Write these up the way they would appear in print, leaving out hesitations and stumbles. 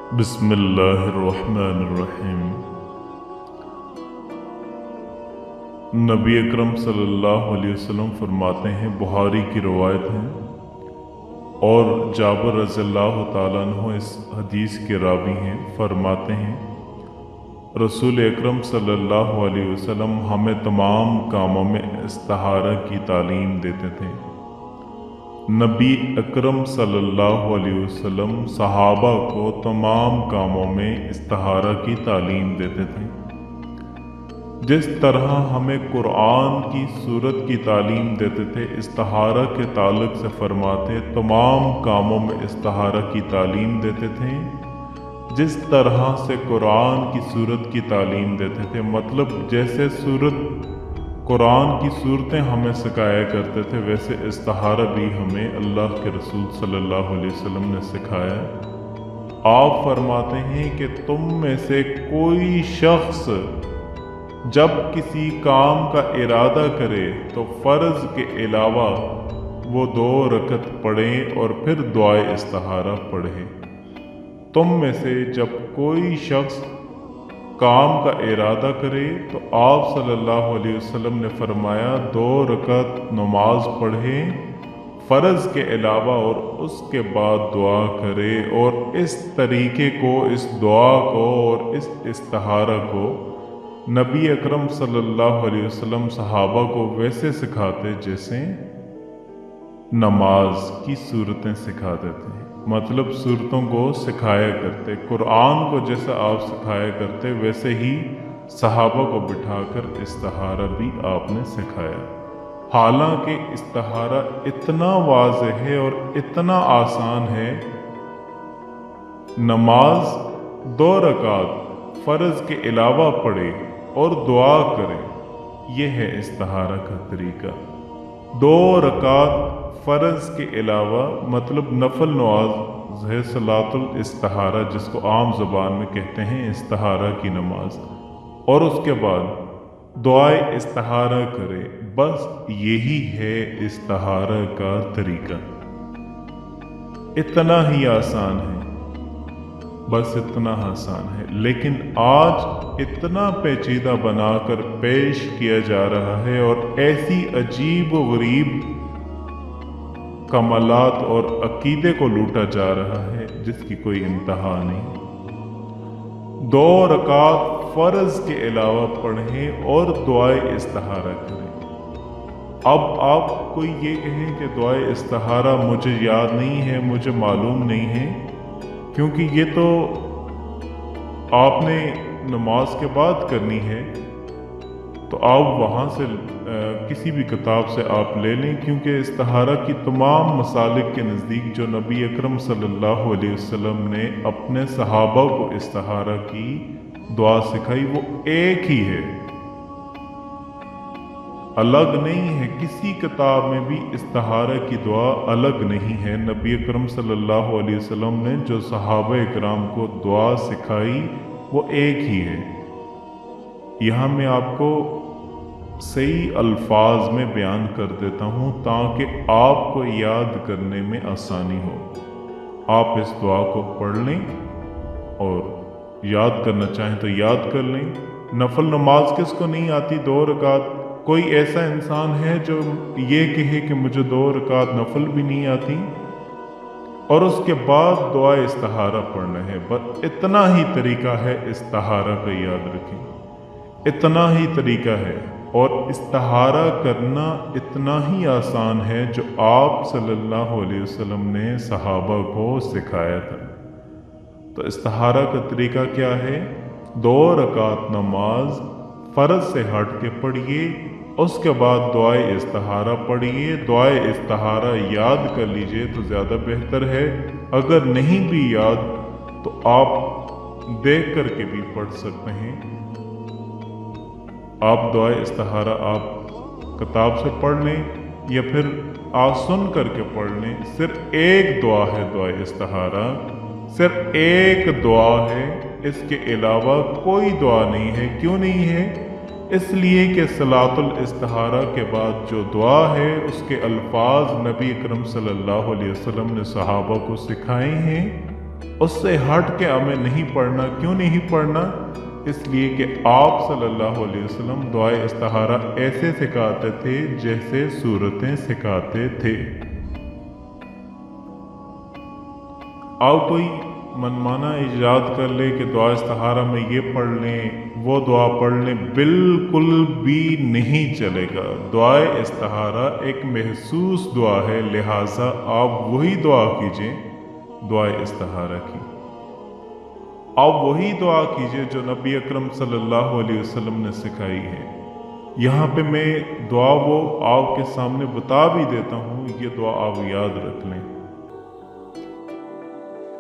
बिस्मिल्लाहिर्रहमानिर्रहीम। नबी अकरम सल्लल्लाहु अलैहि वसल्लम फरमाते हैं, बुखारी की रवायत है और जाबिर रज़ियल्लाहु ताला अन्हु इस हदीस के रावी हैं। फरमाते हैं, रसूल अकरम सल्लल्लाहु अलैहि वसल्लम हमें तमाम कामों में इस्तिहारा की तालीम देते थे। नबी अकरम सल्लल्लाहु अलैहि वसल्लम सहाबा को तमाम कामों में इस्तिहारा की तालीम देते थे। जिस तरह हमें कुरान की सूरत की तालीम देते थे, इस्तिहारा के ताल्लुक से फरमाते तमाम कामों में इस्तिहारा की तालीम देते थे। जिस तरह से कुरान की सूरत की तालीम देते थे, मतलब जैसे सूरत कुरान की सूरतें हमें सिखाया करते थे, वैसे इस्तिहारा भी हमें अल्लाह के रसूल सल्लल्लाहु अलैहि वसल्लम ने सिखाया। आप फरमाते हैं कि तुम में से कोई शख्स जब किसी काम का इरादा करे तो फ़र्ज के अलावा वो 2 रकत पढ़े और फिर दुआए इस्तिहारा पढ़े। तुम में से जब कोई शख्स काम का इरादा करे तो आप सल्लल्लाहु अलैहि वसल्लम ने फरमाया 2 रकत नमाज पढ़े फ़र्ज के अलावा और उसके बाद दुआ करे। और इस तरीके को, इस दुआ को और इस इस्तिहारा को नबी अकरम सल्लल्लाहु अलैहि वसल्लम सहाबा को वैसे सिखाते जैसे नमाज की सूरतें सिखाते थे, मतलब सूरतों को सिखाया करते। कुरान को जैसा आप सिखाया करते वैसे ही सहाबा को बिठाकर इस्तिहारा भी आपने सिखाया। हालांकि इस्तिहारा इतना वाज़ेह है और इतना आसान है। नमाज 2 रकात फ़र्ज के अलावा पढ़े और दुआ करें, यह है इस्तिहारा का तरीका। 2 रकात फ़र्ज के अलावा मतलब नफल नमाज है, सलातुल इस्तिहारा जिसको आम ज़बान में कहते हैं इस्तिहारा की नमाज, और उसके बाद दुआए इस्तिहारा करे। बस यही है इस्तिहारा का तरीका। इतना ही आसान है, बस इतना आसान है। लेकिन आज इतना पेचीदा बनाकर पेश किया जा रहा है और ऐसी अजीब व गरीब कमालात और अकीदे को लूटा जा रहा है जिसकी कोई इंतहा नहीं। 2 रकात फ़र्ज के अलावा पढ़ें और दुआए इस्तिहारा करें। अब आप कोई ये कहें कि दुआए इस्तिहारा मुझे याद नहीं है, मुझे मालूम नहीं है, क्योंकि ये तो आपने नमाज के बाद करनी है, तो आप वहाँ से किसी भी किताब से आप ले लें, क्योंकि इस्तिहारा की तमाम मसालिक के नज़दीक जो नबी अकरम सल्लल्लाहु अलैहि वसल्लम ने अपने सहाबा को इस्तिहारा की दुआ सिखाई वो एक ही है, अलग नहीं है। किसी किताब में भी इस्तिहारा की दुआ अलग नहीं है। नबी अकरम सल्लल्लाहु अलैहि वसल्लम ने जो सहाबा इकराम को दुआ सिखाई वो एक ही है। यहाँ मैं आपको सही अल्फाज में बयान कर देता हूँ ताकि आपको याद करने में आसानी हो। आप इस दुआ को पढ़ लें और याद करना चाहें तो याद कर लें। नफल नमाज किसको नहीं आती 2 रकात? कोई ऐसा इंसान है जो ये कहे कि मुझे 2 रकात नफल भी नहीं आती और उसके बाद दुआ इस्तिहारा पढ़ना है? बस इतना ही तरीका है इस्तिहारा का, याद रखें, इतना ही तरीका है। और इस्तिहारा करना इतना ही आसान है जो आप सल्लल्लाहु अलैहि वसल्लम ने सहाबा को सिखाया था। तो इस्तिहारा का तरीका क्या है? 2 रकात नमाज फ़र्ज से हट के पढ़िए, उसके बाद दुआए इस्तिहारा पढ़िए। दुआए इस्तिहारा याद कर लीजिए तो ज़्यादा बेहतर है। अगर नहीं भी याद तो आप देख करके भी पढ़ सकते हैं। आप दुआए इस्तिहारा आप किताब से पढ़ लें या फिर आप सुन करके पढ़ लें। सिर्फ एक दुआ है दुआए इस्तिहारा, सिर्फ एक दुआ है, इसके अलावा कोई दुआ नहीं है। क्यों नहीं है? इसलिए कि सलातुल इस्तिहारा के बाद जो दुआ है उसके अल्फाज नबी अकरम सल्लल्लाहु अलैहि वसल्लम ने सहाबा को सिखाए हैं उससे हट के हमें नहीं पढ़ना। क्यों नहीं पढ़ना? इसलिए कि आप सल्लल्लाहु अलैहि वसल्लम दुआए इस्तिखारा ऐसे सिखाते थे जैसे सूरतें सिखाते थे। अब कोई मनमाना इजाद कर ले कि दुआ इस्तिखारा में ये पढ़ लें, वो दुआ पढ़ लें, बिल्कुल भी नहीं चलेगा। दुआ इस्तिखारा एक महसूस दुआ है, लिहाजा आप वही दुआ कीजिए दुआ इस्तिखारा की। आप वही दुआ कीजिए जो नबी अकरम सल्लल्लाहु अलैहि वसल्लम ने सिखाई है। यहाँ पे मैं दुआ वो आपके सामने बता भी देता हूँ, ये दुआ आप याद रख लें।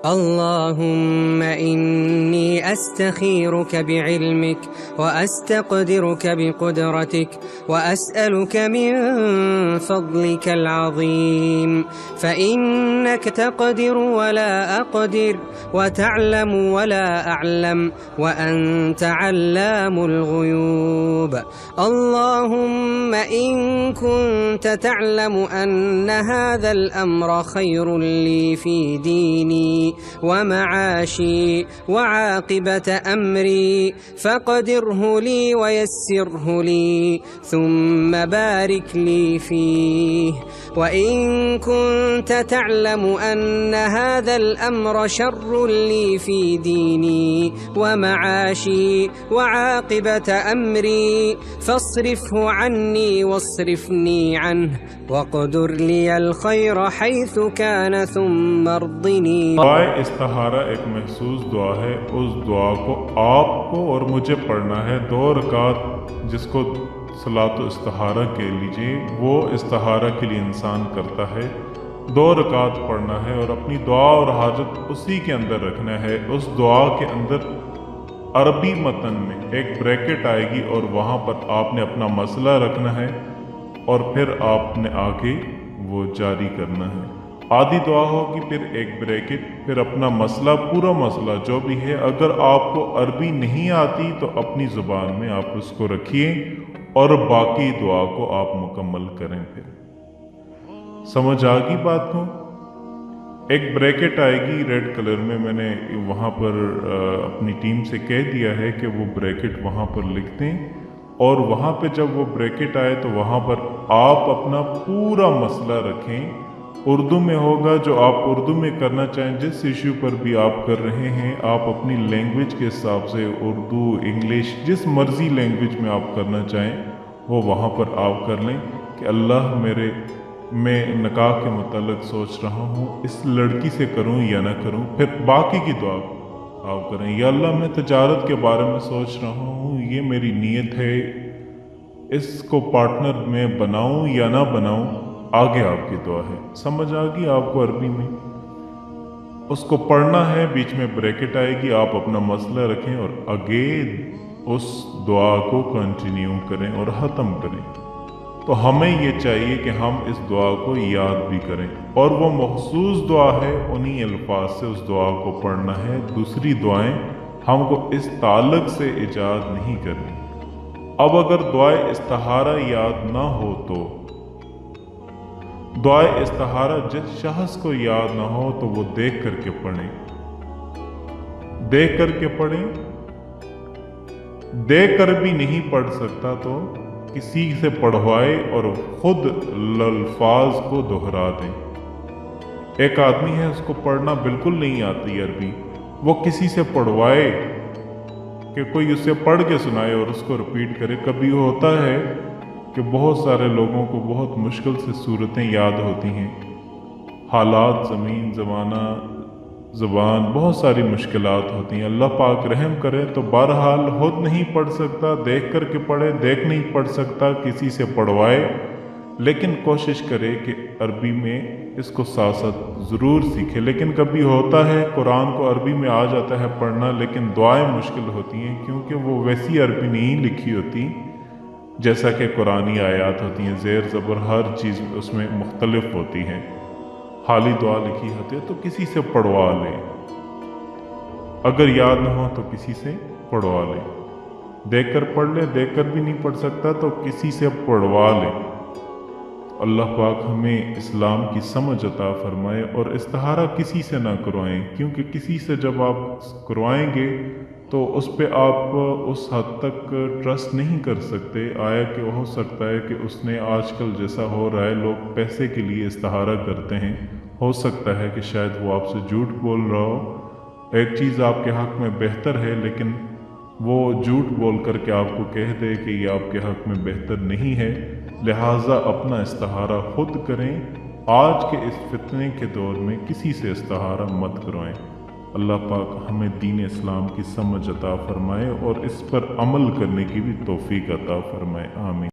اللهم إني أستخيرك بعلمك وأستقدرك بقدرتك وأسألك من فضلك العظيم فإنك تقدر ولا أقدر وتعلم ولا أعلم وأنت علام الغيوب. اللهم إن كنت تعلم أن هذا الأمر خير لي في ديني ومعاشي وعاقبة أمري فقدره لي ويسره لي ثم بارك لي فيه. وإن كنت تعلم أن هذا الأمر شر لي في ديني ومعاشي وعاقبة أمري فاصرفه عني واصرفني عنه وقدر لي الخير حيث كان ثم ارضني. دعائے استخارہ ایک محسوس دعا ہے، اس دعا کو آپ کو اور مجھے پڑھنا ہے 2 رکعت، جس کو صلاۃ استخارہ کہہ لیجئے، وہ استخارہ کے لیے انسان کرتا ہے، 2 رکعت پڑھنا ہے اور اپنی دعا اور حاجت اسی کے اندر رکھنا ہے۔ اس دعا کے اندر عربی متن میں ایک بریکٹ آئے گی اور وہاں پر آپ نے اپنا مسئلہ رکھنا ہے اور پھر آپ نے آگے وہ جاری کرنا ہے۔ آدھی دعا ہوگی، پھر ایک بریکٹ، پھر اپنا مسئلہ، پورا مسئلہ جو بھی ہے۔ اگر آپ کو عربی نہیں آتی تو اپنی زبان میں آپ اس کو رکھیے اور باقی دعا کو آپ مکمل کریں۔ پھر سمجھ آ گئی بات کو؟ ایک بریکٹ آئے گی ریڈ کلر میں نے وہاں پر اپنی ٹیم سے کہہ دیا ہے کہ وہ بریکٹ وہاں پر لکھ دیں، اور وہاں پہ جب وہ بریکٹ آئے تو وہاں پر آپ اپنا پورا مسئلہ رکھیں۔ اردو میں ہوگا، جو آپ اردو میں کرنا چاہیں، جس ایشو پر بھی آپ کر رہے ہیں، آپ اپنی لینگویج کے حساب سے اردو، انگلش، جس مرضی لینگویج میں آپ کرنا چاہیں وہ وہاں پر آپ کر لیں کہ اللہ میں نکاح کے متعلق سوچ رہا ہوں، اس لڑکی سے کروں یا نہ کروں۔ پھر باقی کی دعا آپ کریں، یا اللہ میں تجارت کے بارے میں سوچ رہا ہوں، یہ میری نیت ہے، اس کو پارٹنر میں بناؤں یا نہ بناؤں۔ آگے آپ کی دعا ہے۔ سمجھ آ گئی آپ کو عربی میں؟ اس کو پڑھنا ہے، بیچ میں بریکٹ آئے گی، آپ اپنا مسئلہ رکھیں اور آگے اس دعا کو کنٹینیو کریں اور ختم کریں۔ تو ہمیں یہ چاہیے کہ ہم اس دعا کو یاد بھی کریں، اور وہ مخصوص دعا ہے، انہی الفاظ سے اس دعا کو پڑھنا ہے۔ دوسری دعائیں ہم کو اس تعلق سے ایجاد نہیں کرنی۔ اب اگر دعائے استخارہ یاد نہ ہو تو دعائے استخارہ جس شخص کو یاد نہ ہو تو وہ دیکھ کر کے پڑھیں، دیکھ کر کے پڑھیں۔ دیکھ کر بھی نہیں پڑھ سکتا تو کسی سے پڑھوائے اور خود الفاظ کو دہرا دیں۔ ایک آدمی ہے، اس کو پڑھنا بالکل نہیں آتی عربی، وہ کسی سے پڑھوائے کہ کوئی اسے پڑھ کے سنائے اور اس کو ریپیٹ کرے۔ کبھی ہوتا ہے کہ بہت سارے لوگوں کو بہت مشکل سے صورتیں یاد ہوتی ہیں، حالات، زمین، زمانہ، زبان، بہت ساری مشکلات ہوتی ہیں۔ اللہ پاک رحم کرے تو بہرحال خود نہیں پڑھ سکتا، دیکھ کر کے پڑھے، دیکھ نہیں پڑھ سکتا، کسی سے پڑھوائے، لیکن کوشش کرے کہ عربی میں اس کو ساتھ ساتھ ضرور سیکھے۔ لیکن کبھی ہوتا ہے قرآن کو عربی میں آ جاتا ہے پڑھنا، لیکن دعائیں مشکل ہوتی ہیں کیونکہ وہ ویسی عربی نہیں لکھی ہوتی جیسا کہ قرآنی آیات ہوتی ہیں، زیر زبر ہر چیز اس میں مختلف ہوتی ہے، حالی دعا لکھی ہوتی ہے۔ تو کسی سے پڑھوا لیں، اگر یاد نہ ہو تو کسی سے پڑھوا لیں، دیکھ کر پڑھ لے، دیکھ کر بھی نہیں پڑھ سکتا تو کسی سے پڑھوا لیں۔ अल्लाह पाक हमें इस्लाम की समझ अता फरमाए और इस्तिहारा किसी से ना करवाएं, क्योंकि किसी से जब आप करवाएंगे तो उस पे आप उस हद तक ट्रस्ट नहीं कर सकते। आया कि हो सकता है कि उसने आजकल जैसा हो रहा है, लोग पैसे के लिए इस्तिहारा करते हैं, हो सकता है कि शायद वो आपसे झूठ बोल रहा हो। एक चीज़ आपके हक़ में बेहतर है लेकिन वो झूठ बोल करके आपको कह दे कि ये आपके हक़ में बेहतर नहीं है, लिहाजा अपना इस्तिहारा खुद करें। आज के इस फितने के दौर में किसी से इस्तिहारा मत करवाएं। अल्लाह पाक हमें दीन इस्लाम की समझ अता फरमाए और इस पर अमल करने की भी तौफीक अता फरमाए। आमीन।